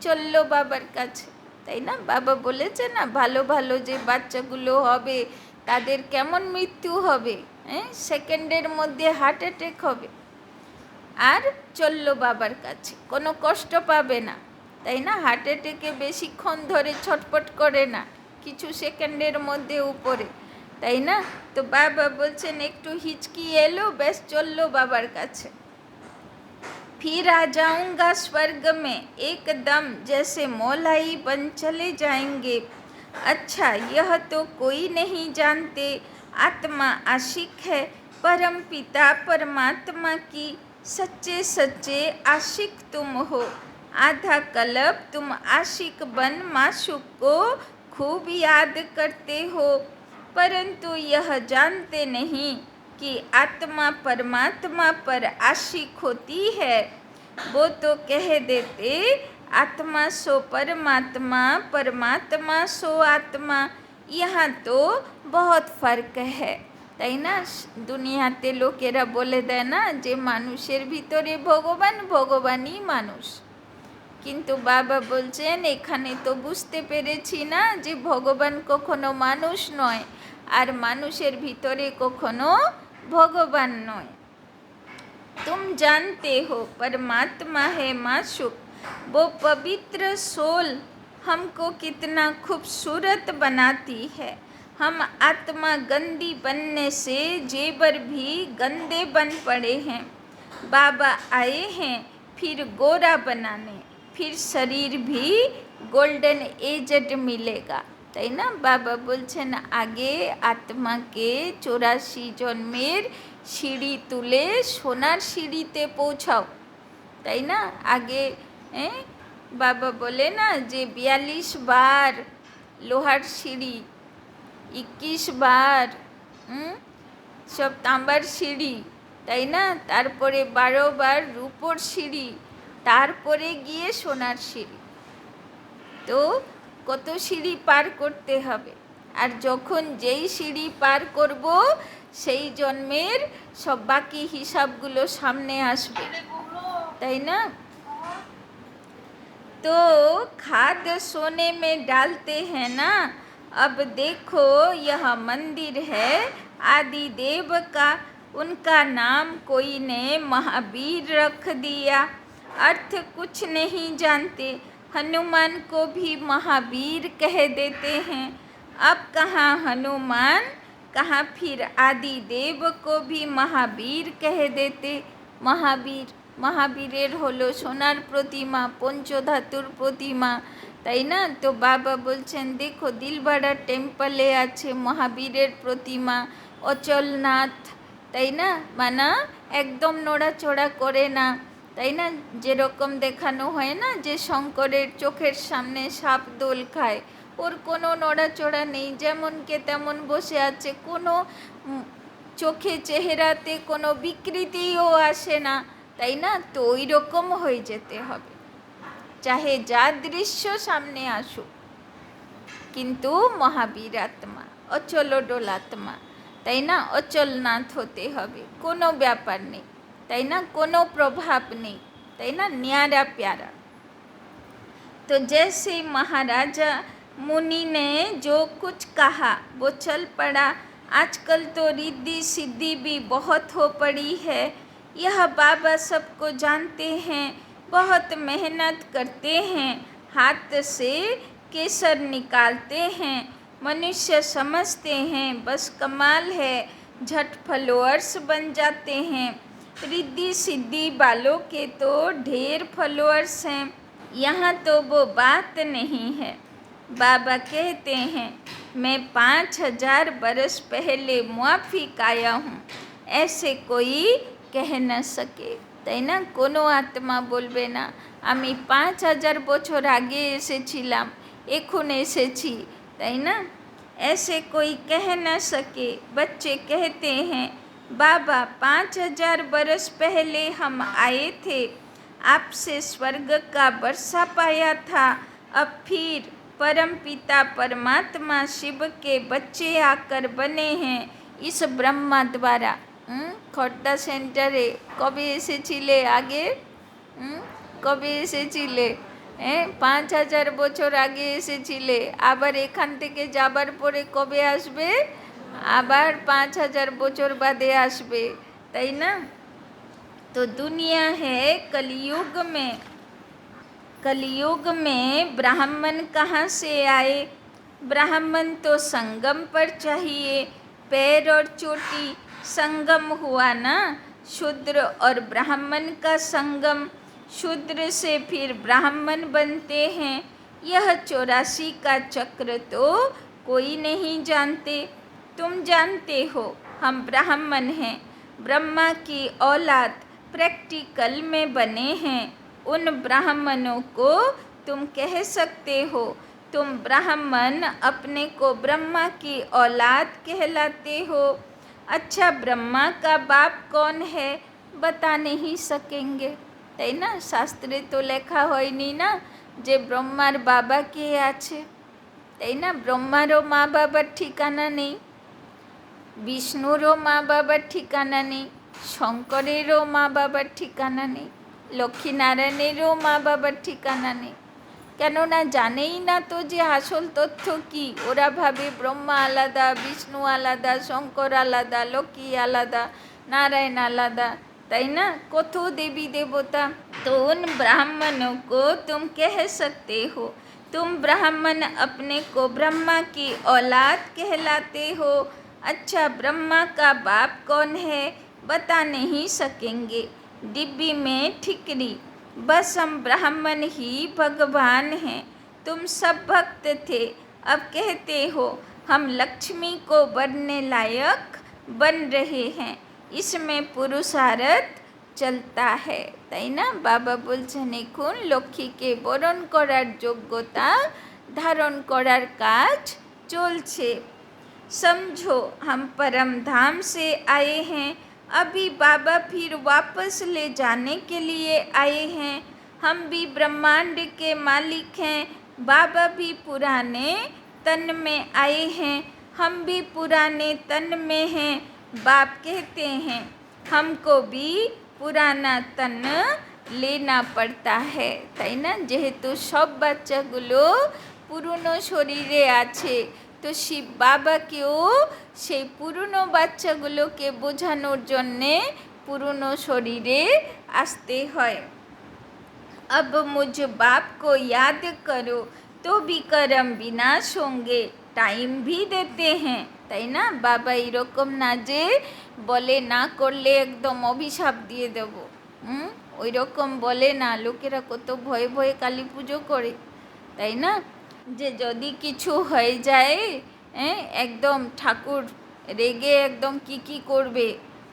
Speaker 1: চললো বাবার কাছে, তাই না? বাবা বলেছে না, ভালো ভালো যে বাচ্চাগুলো হবে তাদের কেমন মৃত্যু হবে, হ্যাঁ, সেকেন্ডের মধ্যে হার্ট অ্যাটাক হবে, আর চললো বাবার কাছে, কোনো কষ্ট পাবে না, তাই না? হার্ট অ্যাটাকে বেশিক্ষণ ধরে ছটপট করে না, কিছু সেকেন্ডের মধ্যে উপরে, তাই না? তো বাবা বলছেন একটু হিচকি এলো, বেশ চললো বাবার কাছে। फिर आ जाऊंगा स्वर्ग में एकदम जैसे मौलाई बन चले जाएंगे। अच्छा यह तो कोई नहीं जानते, आत्मा आशिक है परम पिता परमात्मा की, सच्चे सच्चे आशिक तुम हो। आधा कल्प तुम आशिक बन माशूक को खूब याद करते हो, परंतु यह जानते नहीं कि आत्मा परमात्मा पर आशिक होती है। वो तो कह देते आत्मा सो परमात्मा, परमात्मा सो आत्मा, यहाँ तो बहुत फ़र्क है, তাই না? দুনিয়াতে লোকেরা বলে দেয় না যে মানুষের ভিতরে ভগবান, ভগবানই মানুষ, কিন্তু বাবা বলছেন এখানে তো বুঝতে পেরেছি না যে ভগবান কখনো মানুষ নয়, আর মানুষের ভিতরে কখনো भगवान नोय। तुम जानते हो परमात्मा है माशूक, वो पवित्र सोल हमको कितना खूबसूरत बनाती है। हम आत्मा गंदी बनने से जेवर भी गंदे बन पड़े हैं। बाबा आए हैं फिर गोरा बनाने, फिर शरीर भी गोल्डन एजड मिलेगा, তাই না? বাবা বলছেন আগে আত্মাকে 84 জন্মের সিঁড়ি তুলে সোনার সিঁড়িতে পৌঁছাও, তাই না? আগে বাবা বলে না যে 42 বার লোহার সিঁড়ি, 21 বার সব তাম্বার সিঁড়ি, তাই না? তারপরে 12 বার রূপোর সিঁড়ি, তারপরে গিয়ে সোনার সিঁড়ি। তো কত সিঁড়ি পার করতে হবে, আর যখন যেই সিঁড়ি পার করব সেই জন্মের সব বাকি হিসাবগুলো সামনে আসবে, তাই না? तो खाद सोने में डालते हैं ना, अब देखो यह मंदिर है आदि देव का, उनका नाम कोई ने महावीर रख दिया। अर्थ कुछ नहीं जानते, हनुमान को भी महावीर कह देते हैं। अब कहाँ हनुमान, कहाँ फिर आदि देव को भी महावीर कह देते। महावीर, মহাবীরের হলো সোনার প্রতিমা, পঞ্চধাতুর প্রতিমা, তাই না? তো বাবা বলছেন দেখো দিলবাড়া টেম্পলে আছে মহাবীরের প্রতিমা, অচলনাথ, তাই না? মানে একদম নড়াচড়া করে না, তাই না? যেরকম দেখানো হয় না যে শঙ্করের চোখের সামনে সাপ দোল খায়, ওর কোনো নড়াচড়া নেই, যেমনকে তেমন বসে আছে, কোনো চোখে চেহারাতে কোনো বিকৃতিও আসে না, তাই না? তো ওই রকম হয়ে যেতে হবে, চাহে যা দৃশ্য সামনে আসুক, কিন্তু মহাবীর আত্মা, অচলডোল আত্মা, তাই না? অচলনাথ হতে হবে, কোনো ব্যাপার নেই, তাই না? কোনো প্রভাব নেই, তাই না? न्यारा प्यारा। तो जैसे महाराजा मुनि ने जो कुछ कहा वो चल पड़ा। आजकल तो रिद्धि सिद्धि भी बहुत हो पड़ी है, यह बाबा सबको जानते हैं, बहुत मेहनत करते हैं, हाथ से केसर निकालते हैं, मनुष्य समझते हैं बस कमाल है, झट फॉलोअर्स बन जाते हैं। रिद्धि सिद्धि वालों के तो ढेर फॉलोअर्स हैं, यहाँ तो वो बात नहीं है। बाबा कहते हैं मैं 5000 बरस पहले मुआफिक आया हूँ, ऐसे कोई कह न सके। তাই না? কোনো আত্মা বলবে না আমি 5000 বছর আগে এসেছিলাম, এখন এসেছি। তাই না? ऐसे कोई कह न सके। बच्चे कहते हैं बाबा 5000 बरस पहले हम आए थे, आपसे स्वर्ग का वर्षा पाया था, अब फिर परमपिता परमात्मा शिव के बच्चे आकर बने हैं इस ब्रह्मा द्वारा। খড়দা সেন্টারে কবে এসেছিলে আগে? কবে এসেছিলে? 5000 বছর আগে এসেছিলে, আবার এখান থেকে যাবার পরে কবে আসবে? আবার 5000 বছর বাদে আসবে। তাই না? तो दुनिया है कलयुग में ब्राह्मण कहाँ से आए? ब्राह्मण तो संगम पर चाहिए, पैर और चोटी संगम हुआ ना, शूद्र और ब्राह्मण का संगम, शूद्र से फिर ब्राह्मण बनते हैं। यह 84 का चक्र तो कोई नहीं जानते, तुम जानते हो हम ब्राह्मण हैं, ब्रह्मा की औलाद प्रैक्टिकल में बने हैं। उन ब्राह्मणों को तुम कह सकते हो, तुम ब्राह्मण अपने को ब्रह्मा की औलाद कहलाते हो। अच्छा, ब्रह्मा का बाप कौन है बता नहीं सकेंगे। তাই না? শাস্ত্রে তো লেখা হয়নি না যে ব্রহ্মার বাবা কে আছে। তাই না? ব্রহ্মারও মা বাবার ঠিকানা নেই, বিষ্ণুরও মা বাবার ঠিকানা নেই, শঙ্করেরও মা বাবার ঠিকানা নেই, লক্ষ্মীনারায়ণেরও মা বাবার ঠিকানা নেই। কেননা জানেই না তো যে আসল তথ্য কি। ওরা ভাবে ব্রহ্মা আলাদা, বিষ্ণু আলাদা, শঙ্কর আলাদা, লক্ষ্মী আলাদা, नारायण आलादा। তাই না? কত দেবী দেবতা। तो उन ब्राह्मणों को तुम कह सकते हो, तुम ब्राह्मण अपने को ब्रह्मा की औलाद कहलाते हो। अच्छा, ब्रह्मा का बाप कौन है बता नहीं सकेंगे। डिब्बी में ठिकरी, बस हम ब्राह्मण ही भगवान हैं। तुम सब भक्त थे, अब कहते हो हम लक्ष्मी को बनने लायक बन रहे हैं, इसमें पुरुषार्थ चलता है। তাই না? বাবা বলছেন এখন লক্ষ্মীকে বরণ করার যোগ্যতা ধারণ করার কাজ চলছে। समझो हम परम धाम से आए हैं, अभी बाबा फिर वापस ले जाने के लिए आए हैं। हम भी ब्रह्मांड के मालिक हैं, बाबा भी पुराने तन में आए हैं, हम भी पुराने तन में हैं। बाप कहते हैं हमको भी पुराना तन लेना पड़ता है। তাই না? যেহেতু সব বাচ্চাগুলো পুরনো শরীরে আছে, তো শিব বাবাকেও সেই পুরনো বাচ্চাগুলোকে বোঝানোর জন্যে পুরনো শরীরে আসতে হয়। अब मुझ बाप को याद करो तो भी कर्म विनाश होंगे, টাইম भी देते हैं। তাই না? বাবা এরকম না যে বলে না করলে একদম অভিশাপ দিয়ে দেব, ওই রকম বলে না। লোকেরা কত ভয়ে ভয়ে কালী পুজো করে। তাই না? যে যদি কিছু হয়ে যায় একদম ঠাকুর রেগে একদম কি করবে।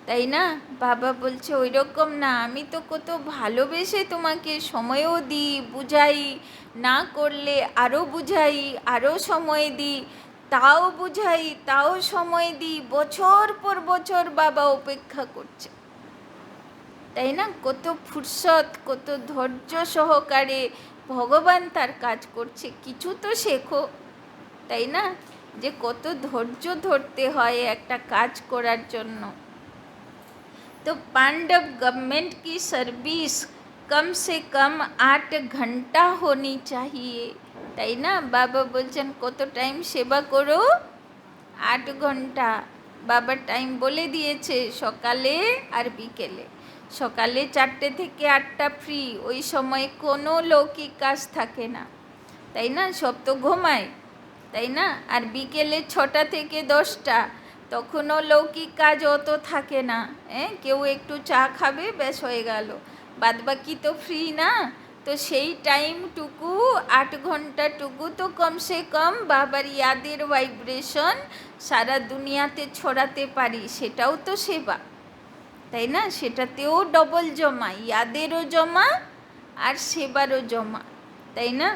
Speaker 1: তাই না? বাবা বলছে ওই রকম না, আমি তো কত ভালোবেসে তোমাকে সময়ও দিই, বুঝাই, না করলে আরও বুঝাই, আরও সময় দিই, তাও বুঝাই, তাও সময় দিই, বছর পর বছর বাবা অপেক্ষা করছে। তাই না? কত ফুরসত, কত ধৈর্য সহকারে ভগবান তার কাজ করছে। কিছু তো শেখো। তাই না? যে কত ধৈর্য ধরতে হয় একটা কাজ করার জন্য। तो पांडव गवर्नमेंट की सर्विस कम से कम 8 घंटा होनी चाहिए। তাই না? বাবা বলছেন কত টাইম সেবা করো? 8 ঘন্টা। বাবার টাইম বলে দিয়েছে, সকালে আর বিকেলে। সকালে 4টে থেকে 8টা ফ্রি, ওই সময় কোনো লৌকিক কাজ থাকে না। তাই না? সব তো ঘুমায়। তাই না? আর বিকেলে 6টা থেকে 10টা, তখনও লৌকিক কাজ অত থাকে না। কেউ একটু চা খাবে, ব্যাস হয়ে গেল, বাদবাকি তো ফ্রি না। তো সেই টাইমটুকু 8 ঘন্টাটুকু তো কমসে কম বাবার ইয়াদের ভাইব্রেশন সারা দুনিয়াতে ছড়াতে পারি, সেটাও তো সেবা, তাই না? সেটাতেও ডবল জমা, ইয়াদেরও জমা আর সেবারও জমা, তাই না?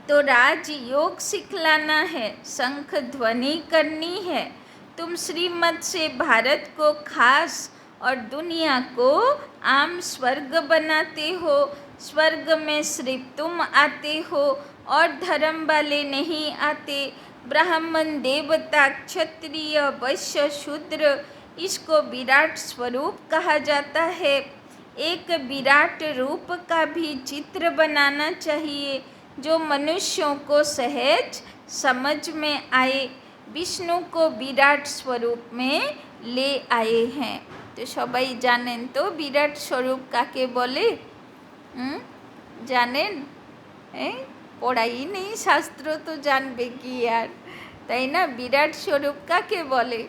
Speaker 1: तो राजयोग सिखलाना है, शंख ध्वनि करनी है। तुम श्रीमत से भारत को खास और दुनिया को आम स्वर्ग बनाते हो। स्वर्ग में सिर्फ तुम आते हो और धर्म वाले नहीं आते। ब्राह्मण, देवता, क्षत्रिय, वैश्य, शूद्र, इसको विराट स्वरूप कहा जाता है। एक विराट रूप का भी चित्र बनाना चाहिए जो मनुष्यों को सहज समझ में आए। विष्णु को विराट स्वरूप में ले आए हैं। तो सबाई जानें तो विराट स्वरूप काके बोले? जानें? पढ़ाई नहीं, शास्त्र तो जानबे कि यार, ताई ना? विराट स्वरूप काके बोले?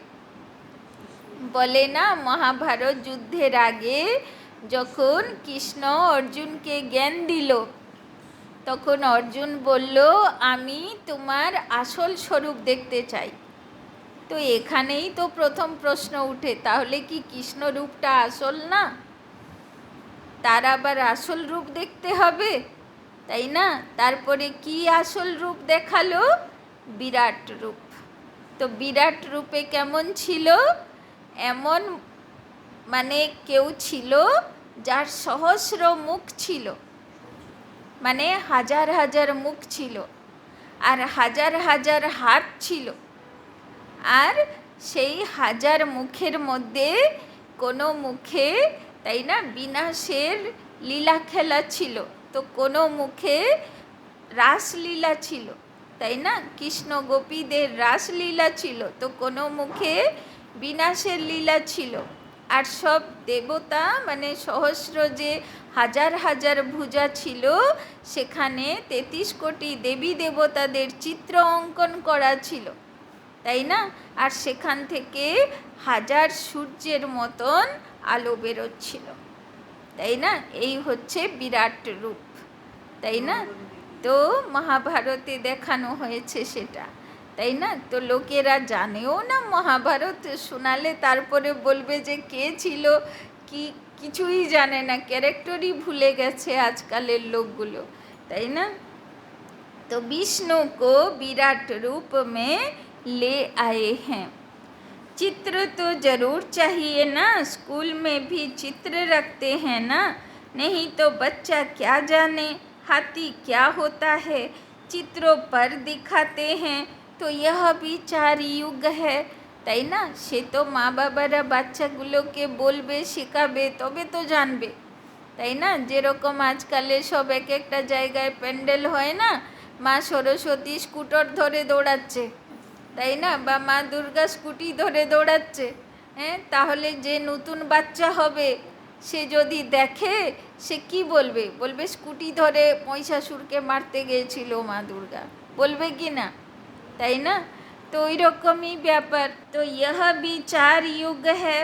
Speaker 1: बोले ना, महाभारत युद्धेर आगे যখন কৃষ্ণ অর্জুনকে জ্ঞান দিল, তখন অর্জুন বলল, আমি তোমার আসল স্বরূপ দেখতে চাই। তো এখানেই তো প্রথম প্রশ্ন উঠে, তাহলে কি কৃষ্ণ রূপটা আসল না? তার আবার আসল রূপ দেখতে হবে, তাই না? তারপরে কি আসল রূপ দেখালো? বিরাট রূপ। তো বিরাট রূপে কেমন ছিল? এমন মানে কেউ ছিল যার সহস্র মুখ ছিল, মানে হাজার হাজার মুখ ছিল, আর হাজার হাজার হাত ছিল, আর সেই হাজার মুখের মধ্যে কোনো মুখে, তাই না, বিনাশের লীলা খেলা ছিল, তো কোনো মুখে রাসলীলা ছিল, তাই না? কৃষ্ণ গোপীদের রাসলীলা ছিল, তো কোনো মুখে বিনাশের লীলা ছিল। আর সব দেবতা মানে সহস্র যে হাজার হাজার ভুজা ছিল, সেখানে 33 কোটি দেবী দেবতাদের চিত্র অঙ্কন করা ছিল, তাই না? আর সেখান থেকে হাজার সূর্যের মতন আলো বেরোচ্ছিল, তাই না? এই হচ্ছে বিরাট রূপ, তাই না? তো মহাভারতে দেখানো হয়েছে সেটা, তাই না? তো লোকেরা জানেও না মহাভারত, শোনালে তারপরে বলবে যে কে ছিল কি, কিছুই জানে না, ক্যারেক্টারই ভুলে গেছে আজকালের লোকগুলো, তাই না? तो विष्णु को विराट रूप में ले आए हैं। चित्र तो ज़रूर चाहिए ना, स्कूल में भी चित्र रखते हैं ना, नहीं तो बच्चा क्या जाने हाथी क्या होता है, चित्रों पर दिखाते हैं। तो यह भी 4 युग है, তাই না? সে তো মা বাবারা বাচ্চাগুলোকে বলবে, শেখাবে, তবে তো জানবে, তাই না? যেরকম আজকালে সব এক একটা জায়গায় প্যান্ডেল হয় না, মা সরস্বতী স্কুটার ধরে দৌড়াচ্ছে, তাই না? বা মা দুর্গা স্কুটি ধরে দৌড়াচ্ছে, হ্যাঁ? তাহলে যে নতুন বাচ্চা হবে সে যদি দেখে, সে কি বলবে? বলবে স্কুটি ধরে মহিষাসুরকে মারতে গিয়েছিল মা দুর্গা, বলবে কি না, তাই না? তো ওই রকমই ব্যাপার। তো यह भी 4 युग है,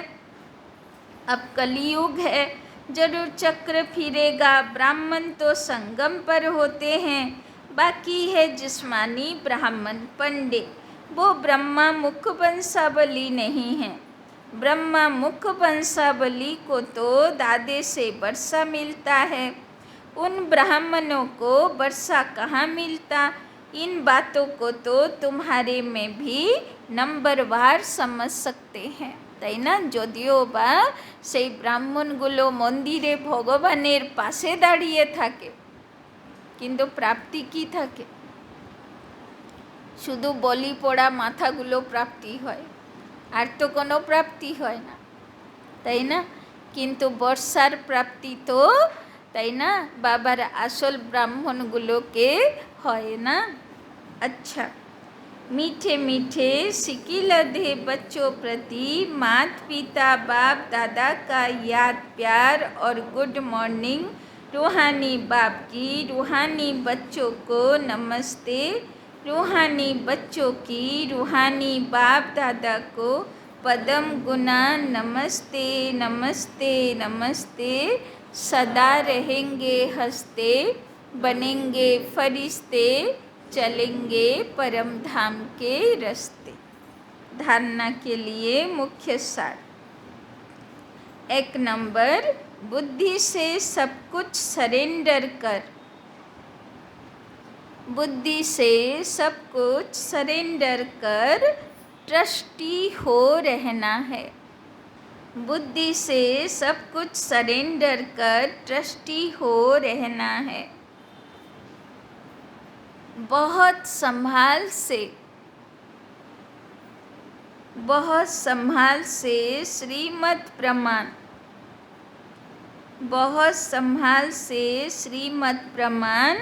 Speaker 1: अब कलयुग है, जरूर चक्र फिरेगा। ब्राह्मण तो संगम पर होते हैं, बाकी है जिस्मानी ब्राह्मण पंडे, वो ब्रह्मा मुख वंशावली नहीं है। ब्रह्मा मुख वंशावली को तो दादे से वर्षा मिलता है, उन ब्राह्मणों को वर्षा कहाँ मिलता। इन बातों को तो तुम्हारे में भी नंबरवार समझ सकते हैं, তাই না? যদিও বা সেই ব্রাহ্মণগুলো মন্দিরে ভগবানের পাশে দাঁড়িয়ে থাকে, কিন্তু প্রাপ্তি কি থাকে? শুধু বলি পড়া মাথাগুলো প্রাপ্তি হয়, আর তো কোনো প্রাপ্তি হয় না, তাই না? কিন্তু বর্ষার প্রাপ্তি তো, তাই না, বাবার আসল ব্রাহ্মণগুলোকে হয় না। अच्छा, मीठे मीठे सिकिलधे बच्चों प्रति मात पिता बाप दादा का याद प्यार और गुड मॉर्निंग। रूहानी बाप की रूहानी बच्चों को नमस्ते, रूहानी बच्चों की रूहानी बाप दादा को पदम गुना नमस्ते नमस्ते नमस्ते। सदा रहेंगे हंसते, बनेंगे फरिश्ते, चलेंगे परम धाम के रास्ते। धारणा के लिए मुख्य सार। 1 नंबर, बुद्धि से सब कुछ सरेंडर कर। बुद्धि से सब कुछ सरेंडर कर ट्रस्टी हो रहना है। बुद्धि से सब कुछ सरेंडर कर ट्रस्टी हो रहना है। बहुत संभाल से श्रीमत प्रमाण, बहुत संभाल से श्रीमत प्रमाण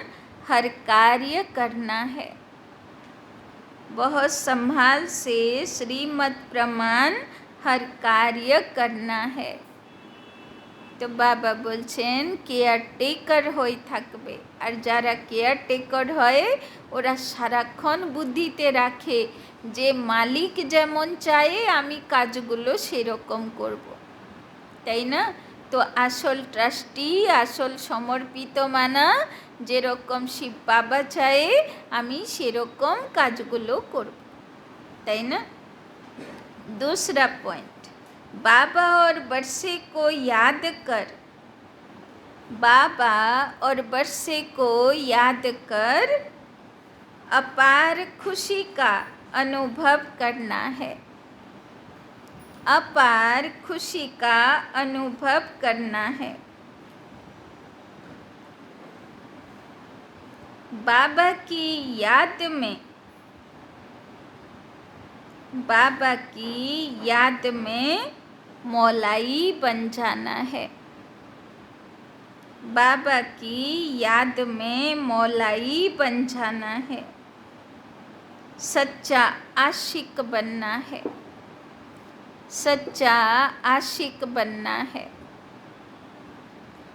Speaker 1: हर कार्य करना है। बहुत संभाल से श्रीमत प्रमाण हर कार्य करना है। तो बाबा बोलছেন কেয়ারটেকার হয়ে থাকবে, আর যারা কেয়ারটেকার হয় ওরা সারাক্ষণ বুদ্ধিতে রাখে যে মালিক যেমন চায় আমি কাজগুলো সেরকম করব, তাই না? তো আসল ট্রাস্টি, আসল সমর্পিত মানা যেরকম শিব বাবা চায় আমি সেরকম কাজগুলো করব, তাই না? दूसरा पॉइंट, बाबा और बरसे को याद कर। बाबा और बरसे को याद कर अपार खुशी का अनुभव करना है। अपार खुशी का अनुभव करना है। बाबा की याद में, बाबा की याद में मौलाई बन जाना है। बाबा की याद में मौलाई बन जाना है। सच्चा आशिक बनना है। सच्चा आशिक बनना है।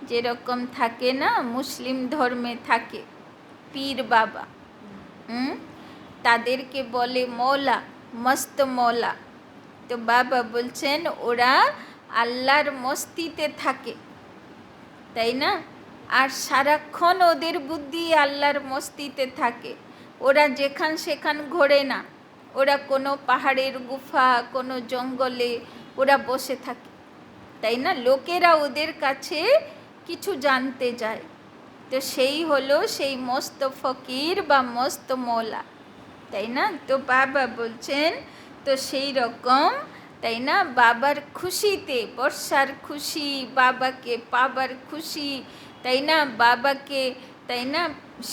Speaker 1: যেরকম থাকে না মুসলিম ধর্মে থাকে পীর বাবা, তাদেরকে বলে মৌলা, মস্ত মৌলা। তো বাবা বলছেন ওরা আল্লাহর মস্তিতে থাকে, তাই না? আর সারাক্ষণ ওদের বুদ্ধি আল্লাহর মস্তিতে থাকে। ওরা যেখান সেখান ঘোরে না, ওরা কোনো পাহাড়ের গুফা, কোনো জঙ্গলে ওরা বসে থাকে, তাই না? লোকেরা ওদের কাছে কিছু জানতে যায়, তো সেই হলো সেই মস্ত ফকির বা মস্ত মৌলা, তাই না? তো বাবা বলছেন তো সেই রকম, তাই না? বাবার খুশিতে, বর্ষার খুশি, বাবাকে পাবার খুশি, তাই না? বাবাকে, তাই না,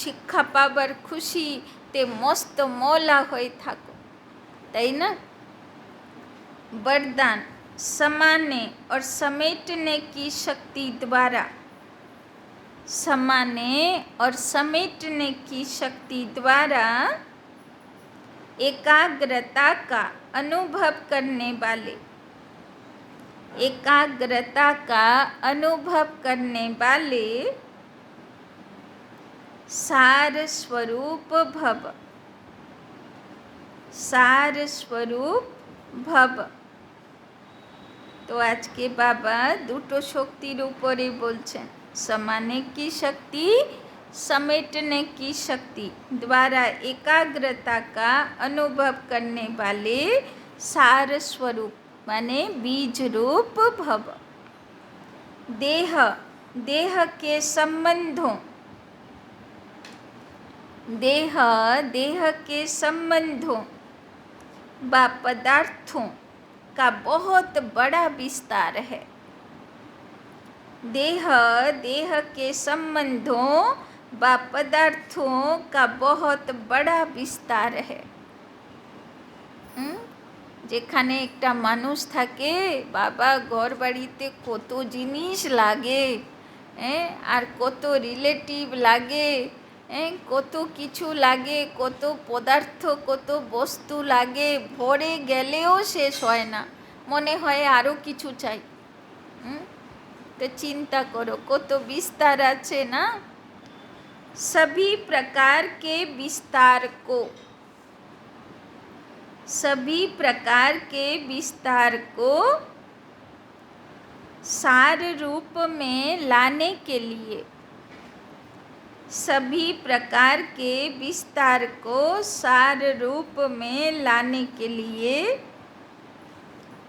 Speaker 1: শিক্ষা পাবার খুশিতে মস্ত মৌলা হয়ে থাকো, তাই না? वरदान, समाने और समेटने की शक्ति द्वारा, समाने और समेटने की शक्ति द्वारा एकाग्रता का अनुभव करने वाले, एकाग्रता का अनुभव करने वाले सार स्वरूप भव, सार स्वरूप भव। तो आज के बाबा দুটো শক্তির উপরে বলছেন, समाने की शक्ति, समेटने की शक्ति द्वारा एकाग्रता का अनुभव करने वाले सार स्वरूप माने बीज रूप भव। देह, देह के संबंधों, देह, देह के संबंधों व पदार्थों का बहुत बड़ा विस्तार है। देह, देह के संबंधों व पदार्थों का बहुत बड़ा विस्तार है। যেখানে একটা মানুষ থাকে বাবা, ঘর বাড়িতে কত জিনিস লাগে, আর কত রিলেটিভ লাগে, কত কিছু লাগে, কত পদার্থ, কত বস্তু লাগে, ভরে গেলেও শেষ হয় না, মনে হয় আরও কিছু চাই। तो चिंता करो কত विस्तार আছে না। सभी प्रकार के विस्तार को, सभी प्रकार के विस्तार को सार रूप में लाने के लिए, सभी प्रकार के विस्तार को सार रूप में लाने के लिए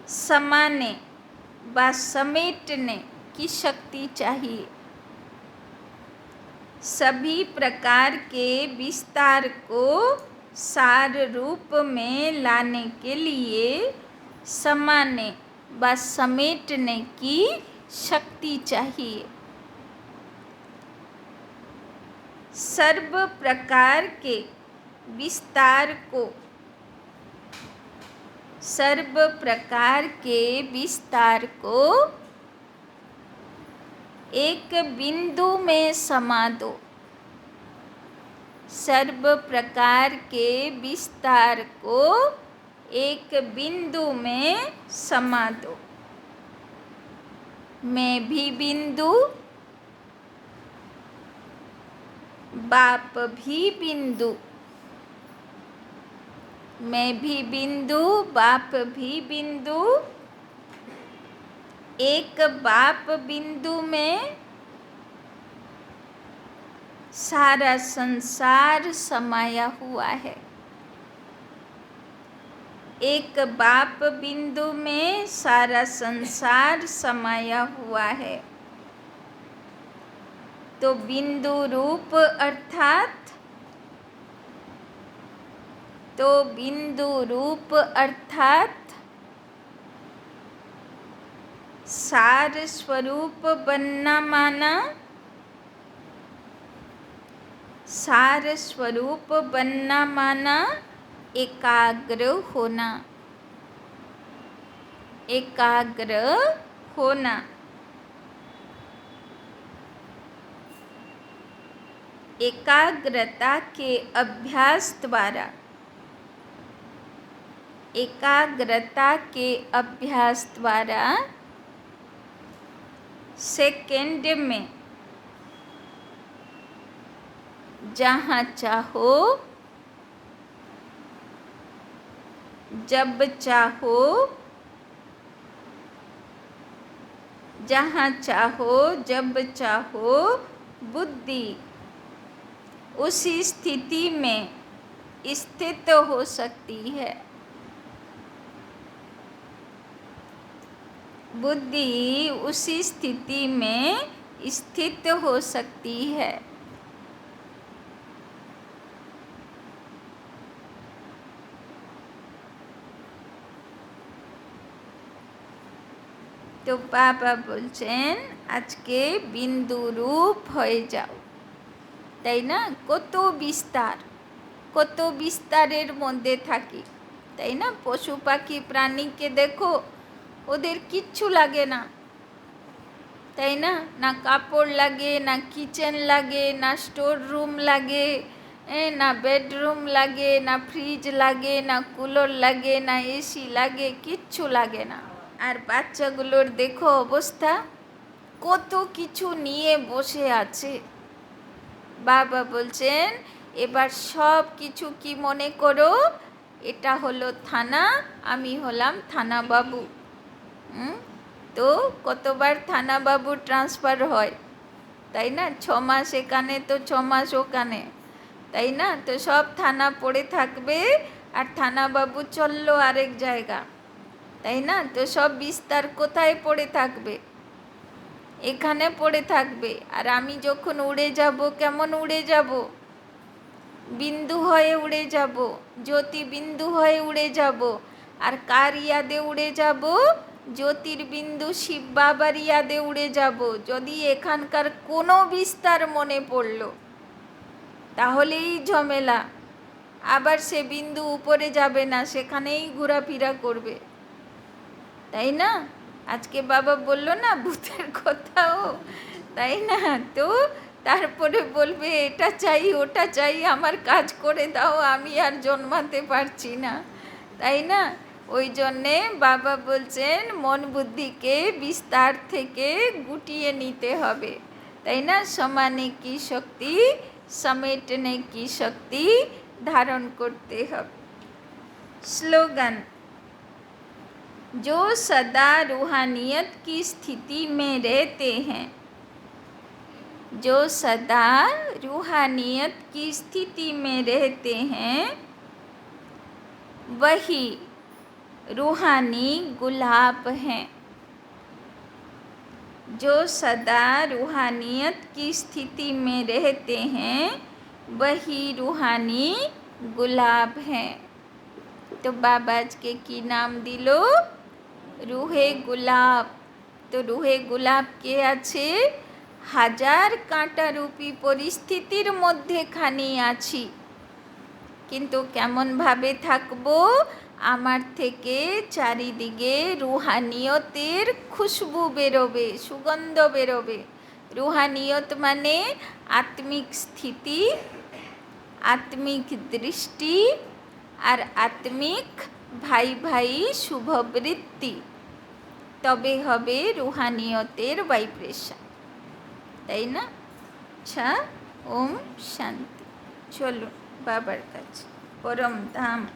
Speaker 1: समाने व समेटने की शक्ति चाहिए। सभी प्रकार के विस्तार को सार रूप में लाने के लिए समाने व समेटने की शक्ति चाहिए। सर्व प्रकार के विस्तार को, सर्व प्रकार के विस्तार को एक बिंदु में समा दो। सर्व प्रकार के विस्तार को एक बिंदु में समा दो। मैं भी बिंदु, बाप भी बिंदु, मैं भी बिंदु, बाप भी बिंदु। एक बाप बिंदु में सारा संसार समाया हुआ है। एक बाप बिंदु में सारा संसार समाया हुआ है। तो बिंदु रूप अर्थात, तो बिंदु रूप अर्थात सार स्वरूप बनना माना, सार स्वरूप बनना माना एकाग्र होना, एकाग्र होना। एकाग्रता के अभ्यास द्वारा, एकाग्रता के अभ्यास द्वारा सेकंड में जहाँ चाहो, जब चाहो, जहाँ चाहो, जब चाहो बुद्धि उसी स्थिति में स्थित हो सकती है। बुद्धि उसी स्थिति में स्थित हो सकती है। तो बाबा बोलছেন আজকে বিন্দু রূপ হয়ে যাও, তাই না? কত বিস্তারের মধ্যে থাকি, তাই না? পশু পাখি প্রাণীকে দেখো, ওদের কিচ্ছু লাগে না, তাই না? না কাপড় লাগে, না কিচেন লাগে, না স্টোর রুম লাগে, না বেডরুম লাগে, না ফ্রিজ লাগে, না কুলার লাগে, না এসি লাগে, কিচ্ছু লাগে না। আর বাচ্চাগুলোর দেখো অবস্থা, কত কিছু নিয়ে বসে আছে। বাবা বলছেন এবার সব কিছু কি মনে করো, এটা হলো থানা, আমি হলাম থানা বাবু। তো কতবার থানা বাবু ট্রান্সফার হয়, তাই না? 6 মাস এখানে তো 6 মাস ওখানে, তাই না? তো সব থানা পড়ে থাকবে আর থানা বাবু চললো আরেক জায়গা, তাই না? তো সব বিস্তার কোথায় পড়ে থাকবে? এখানে পড়ে থাকবে। আর আমি যখন উড়ে যাব, কেমন উড়ে যাব? বিন্দু হয়ে উড়ে যাব, জ্যোতি বিন্দু হয়ে উড়ে যাব। আর কার ইয়াদে উড়ে যাব? জ্যোতির্বিন্দু শিব বাবার ইয়াদে উড়ে যাব। যদি এখানকার কোনো বিস্তার মনে পড়ল তাহলেই ঝামেলা। আবার সে বিন্দু উপরে যাবে না, সেখানেই ঘোরাফেরা করবে, তাই না? আজকে বাবা বলল না ভূতের কথাও, তাই না? তো তারপরে বলবে এটা চাই, ওটা চাই, আমার কাজ করে দাও, আমি আর জন্মাতে পারছি না, তাই না? ওই জন্যে বাবা বলছেন মন বুদ্ধিকে বিস্তার থেকে গুটিয়ে নিতে হবে, তাই না? সমানে কি শক্তি, সমেটনে কি শক্তি ধারণ করতে হবে। স্লোগান, जो सदा रूहानियत की स्थिति में रहते हैं, जो सदा रूहानियत की स्थिति में रहते हैं, वही रूहानी गुलाब हैं। जो सदा रूहानियत की स्थिति में रहते हैं, वही रूहानी गुलाब हैं। तो बाबाज के की नाम दिलो रूहे गुलाब। तो रूहे गुलाब के आछे हाजार काँटारूपी परिस्थितिर मध्येखानी आছি, किन्तु केमन भावे थाकबो, आमार थेके चारिदिके रूहानियतेर खुशबू बेरोबे, सुगंध बेरोबे। रूहानियत माने आत्मिक स्थिति, आत्मिक दृष्टि और आत्मिक भाई भाई शुभवृत्ति, तबे हबे रूहानियतेर वाइब्रेशन, ताई ना? अच्छा, ओम शांति। चलो बाबार काছে परम धाम।